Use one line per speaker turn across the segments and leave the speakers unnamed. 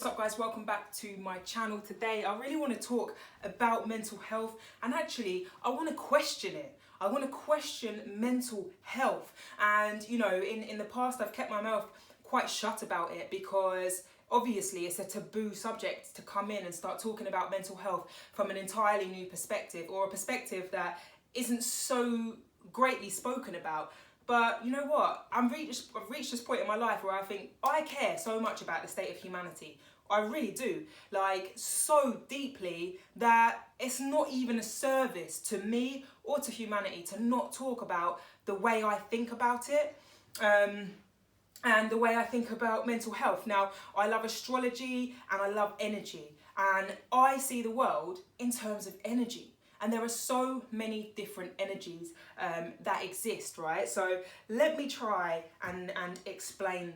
What's up guys, welcome back to my channel. Today I really want to talk about mental health, and actually I want to question it. I want to question mental health, and you know, in the past I've kept my mouth quite shut about it because obviously it's a taboo subject to come in and start talking about mental health from an entirely new perspective, or a perspective that isn't so greatly spoken about. But you know what? I've reached this point in my life where I think I care so much about the state of humanity. I really do, like so deeply, that it's not even a service to me or to humanity to not talk about the way I think about it. And the way I think about mental health. Now, I love astrology and I love energy, and I see the world in terms of energy. And there are so many different energies that exist, right? So let me try and explain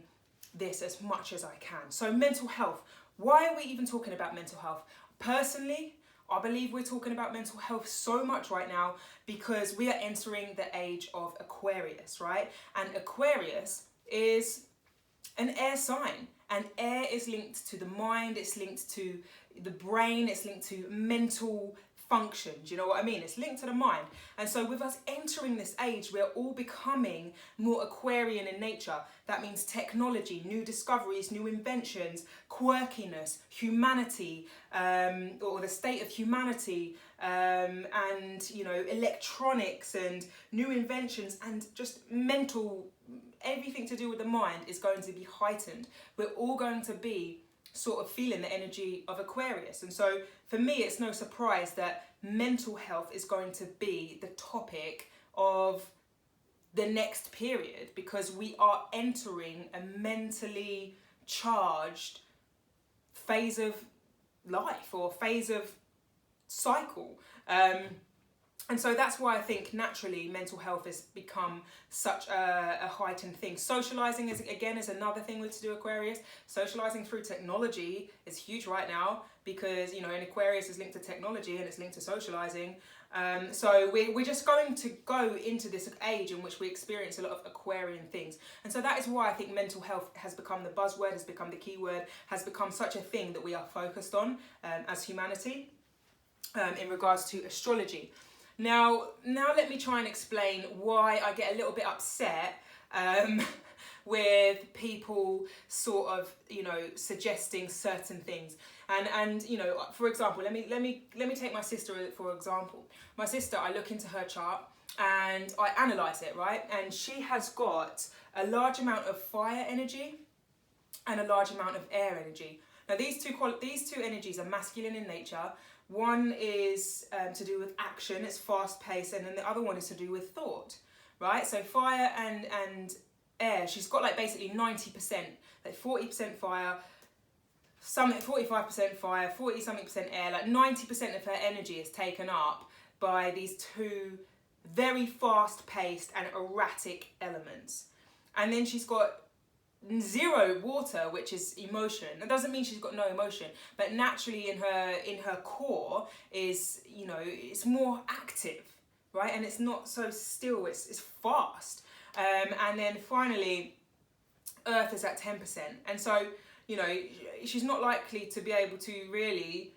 this as much as I can. So mental health, why are we even talking about mental health? Personally, I believe we're talking about mental health so much right now because we are entering the age of Aquarius, right? And Aquarius is an air sign, and air is linked to the mind, it's linked to the brain, it's linked to mental functions, you know what I mean? It's linked to the mind. And so with us entering this age, we're all becoming more Aquarian in nature. That means technology, new discoveries, new inventions, quirkiness, humanity, or the state of humanity, and you know, electronics and new inventions, and just mental, everything to do with the mind is going to be heightened. We're all going to be sort of feeling the energy of Aquarius. And so for me, it's no surprise that mental health is going to be the topic of the next period, because we are entering a mentally charged phase of life, or phase of cycle. And so that's why I think naturally mental health has become such a heightened thing. Socializing is another thing to do with Aquarius. Socializing through technology is huge right now because, you know, in Aquarius is linked to technology and it's linked to socializing. So we're just going to go into this age in which we experience a lot of Aquarian things. And so that is why I think mental health has become the buzzword, has become the keyword, has become such a thing that we are focused on as humanity in regards to astrology. Now let me try and explain why I get a little bit upset with people sort of, you know, suggesting certain things. And you know, for example, let me take my sister for example. My sister, I look into her chart and I analyze it, right? And she has got a large amount of fire energy and a large amount of air energy. Now these two energies are masculine in nature. One is to do with action, it's fast paced, and then the other one is to do with thought, right? So fire and air, she's got like basically 90%, like 40% fire, 45% fire, 40-something% air, like 90% of her energy is taken up by these two very fast paced and erratic elements. And then she's got zero water, which is emotion. That doesn't mean she's got no emotion, but naturally in her core is, you know, it's more active, right? And it's not so still, it's fast. And then finally earth is at 10%, and so, you know, she's not likely to be able to really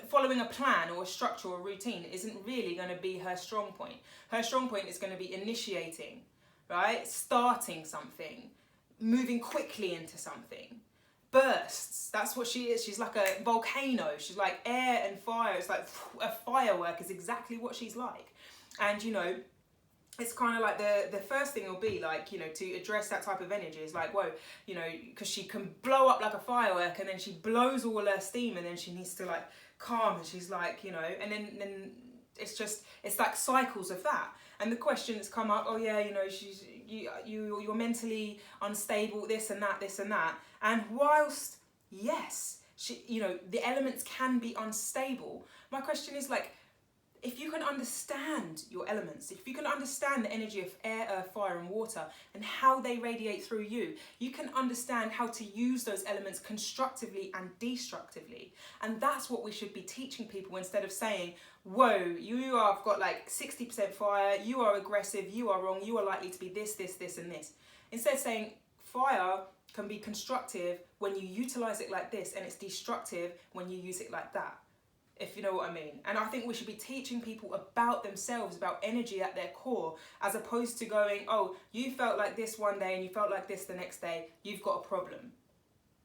following a plan or a structure or a routine isn't really going to be her strong point. Her strong point is going to be initiating, right? Starting something, moving quickly into something. Bursts, that's what she is. She's like a volcano. She's like air and fire. It's like a firework is exactly what she's like. And you know, it's kind of like the first thing will be like, you know, to address that type of energy is like, whoa, you know, because she can blow up like a firework and then she blows all her steam and then she needs to like calm, and she's like, you know, and then it's like cycles of that. And the question that's come up, oh yeah, you know, you're mentally unstable, this and that. And whilst, yes, you know, the elements can be unstable, my question is like, if you can understand your elements, if you can understand the energy of air, earth, fire and water and how they radiate through you, you can understand how to use those elements constructively and destructively. And that's what we should be teaching people, instead of saying, whoa, you have got like 60% fire, you are aggressive, you are wrong, you are likely to be this and this. Instead saying, fire can be constructive when you utilize it like this, and it's destructive when you use it like that, if you know what I mean. And I think we should be teaching people about themselves, about energy at their core, as opposed to going, oh, you felt like this one day and you felt like this the next day, you've got a problem.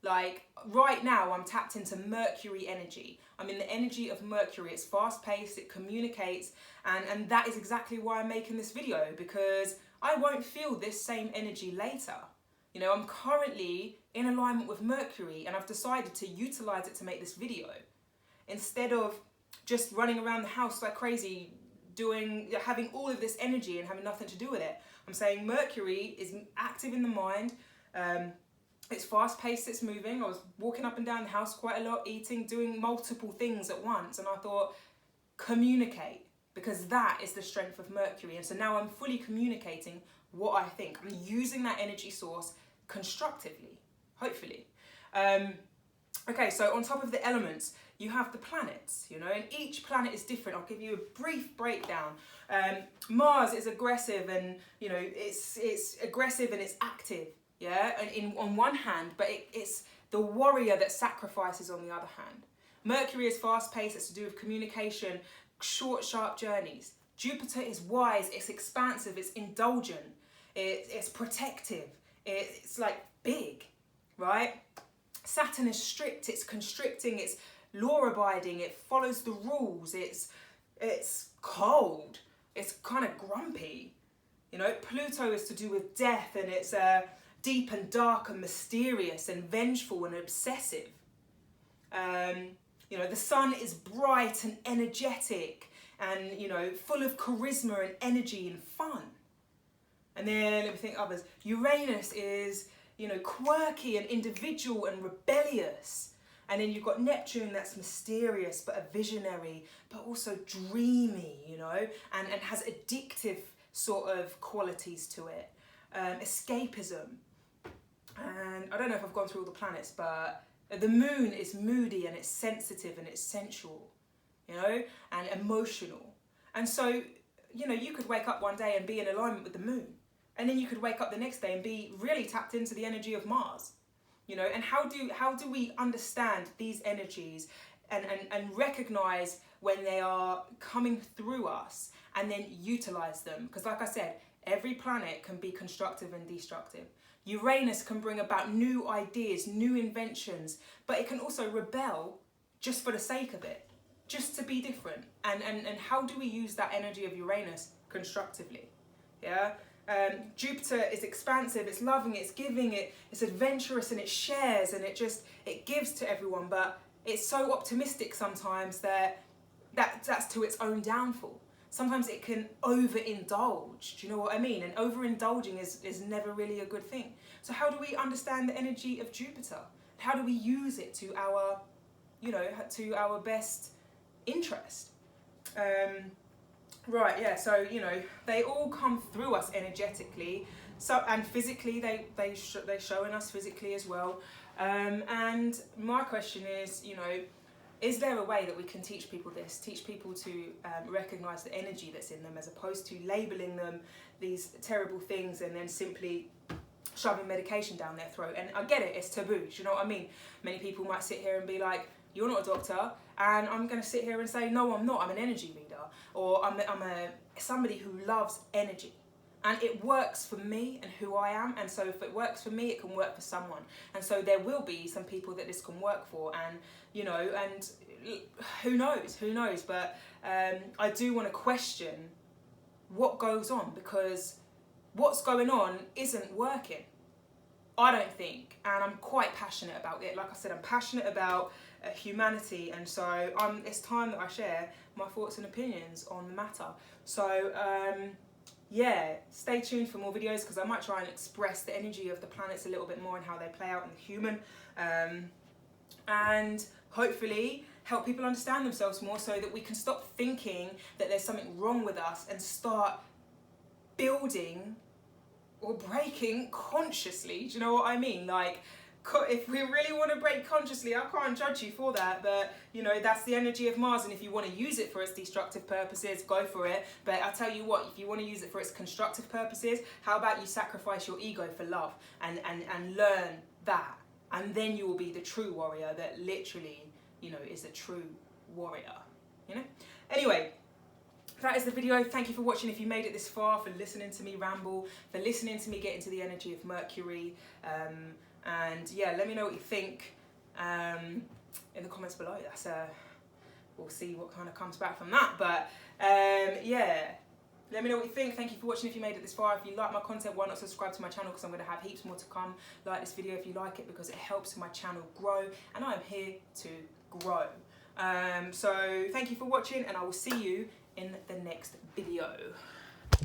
Like right now, I'm tapped into Mercury energy. I'm in the energy of Mercury. It's fast paced, it communicates, and that is exactly why I'm making this video, because I won't feel this same energy later. You know, I'm currently in alignment with Mercury, and I've decided to utilize it to make this video. Instead of just running around the house like crazy, having all of this energy and having nothing to do with it. I'm saying Mercury is active in the mind. It's fast paced, it's moving. I was walking up and down the house quite a lot, eating, doing multiple things at once. And I thought, communicate, because that is the strength of Mercury. And so now I'm fully communicating what I think. I'm using that energy source constructively, hopefully. Okay, so on top of the elements, you have the planets, you know, and each planet is different. I'll give you a brief breakdown. Mars is aggressive, and, you know, it's aggressive and it's active, yeah, and on one hand, but it's the warrior that sacrifices on the other hand. Mercury is fast-paced, it's to do with communication, short, sharp journeys. Jupiter is wise, it's expansive, it's indulgent, it's protective, it's like big, right? Saturn is strict, it's constricting, it's law-abiding, it follows the rules, it's cold, it's kind of grumpy. You know, Pluto is to do with death, and it's deep and dark and mysterious and vengeful and obsessive. You know, the sun is bright and energetic and, you know, full of charisma and energy and fun. And then, let me think others. Uranus is, you know, quirky and individual and rebellious. And then you've got Neptune, that's mysterious but a visionary, but also dreamy, you know, and has addictive sort of qualities to it. Escapism. And I don't know if I've gone through all the planets, but the moon is moody and it's sensitive and it's sensual, you know, and emotional. And so, you know, you could wake up one day and be in alignment with the moon. And then you could wake up the next day and be really tapped into the energy of Mars, you know. And how do we understand these energies and recognize when they are coming through us and then utilize them? Because like I said, every planet can be constructive and destructive. Uranus can bring about new ideas, new inventions, but it can also rebel just for the sake of it, just to be different. And how do we use that energy of Uranus constructively? Yeah. Jupiter is expansive, it's loving, it's giving, it's adventurous, and it shares, and it gives to everyone, but it's so optimistic sometimes that's to its own downfall. Sometimes it can overindulge, do you know what I mean? And overindulging is never really a good thing. So how do we understand the energy of Jupiter? How do we use it to our, you know, to our best interest? Right, yeah, so, you know, they all come through us energetically, so, and physically, they're showing us physically as well. And my question is, you know, is there a way that we can teach people this, teach people to recognise the energy that's in them, as opposed to labelling them these terrible things and then simply shoving medication down their throat? And I get it, it's taboo, do you know what I mean? Many people might sit here and be like, you're not a doctor, and I'm going to sit here and say, no, I'm not, I'm an energy reader, or I'm somebody who loves energy. And it works for me and who I am, and so if it works for me, it can work for someone. And so there will be some people that this can work for, and, you know, and who knows, but I do want to question what goes on, because what's going on isn't working, I don't think, and I'm quite passionate about it. Like I said, I'm passionate about humanity, and so it's time that I share my thoughts and opinions on the matter. So yeah, stay tuned for more videos, because I might try and express the energy of the planets a little bit more and how they play out in the human, and hopefully help people understand themselves more, so that we can stop thinking that there's something wrong with us and start building or breaking consciously. Do you know what I mean? Like, if we really want to break consciously, I can't judge you for that, but, you know, that's the energy of Mars, and if you want to use it for its destructive purposes, go for it. But I'll tell you what, if you want to use it for its constructive purposes, how about you sacrifice your ego for love and learn that, and then you will be the true warrior that literally, you know, is a true warrior, you know? Anyway, that is the video. Thank you for watching. If you made it this far, for listening to me ramble, for listening to me get into the energy of Mercury, and yeah, let me know what you think in the comments below. That's we'll see what kind of comes back from that, but yeah, let me know what you think. Thank you for watching. If you made it this far, if you like my content, why not subscribe to my channel, because I'm going to have heaps more to come. Like this video if you like it, because it helps my channel grow, and I'm here to grow. So thank you for watching, and I will see you in the next video.